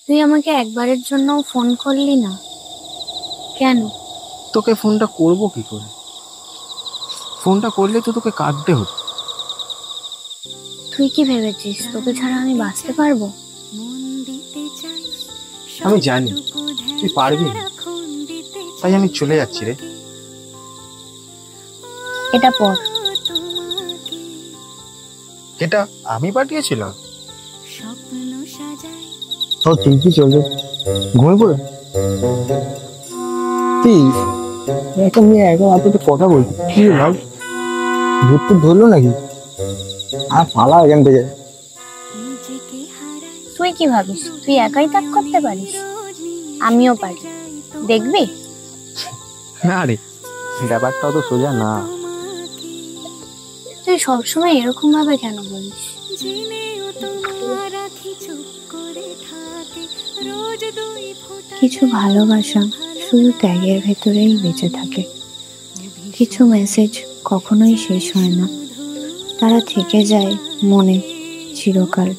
তুই আমাকে একবারের জন্যও ফোন করলি না কেন? তোকে ফোনটা করব কি করে? ফোনটা করলে তো তোকে কাঁদতে হতো। তুই কি ভেবেছিস তোকে ছাড়া আমি বাঁচতে পারবো? আমি জানি তুই পারবি না, তাই আমি চলে যাচ্ছি রে। এটা পর। এটা আমি পাঠিয়েছিলাম? তুই কি চলবে ঘুমিয়ে পড়ে? তুই একটা মেয়ে একদম আপনার কথা বলছি কি ভাই, ভূত তো ধরলো নাকি? আর পালা এখান থেকে। তুই কি ভাবিস তুই একাই ত্যাগ করতে পারিস? আমিও পারি, দেখবি? না রে, ব্যাপারটা তো সোজা না। তুই সবসময় এরকম ভাবে কেন বলিস? কিছু ভালোবাসা শুধু ত্যাগের ভেতরেই বেঁচে থাকে। কিছু মেসেজ কখনোই শেষ হয় না, তারা থেকে যায় মনে চিরকাল।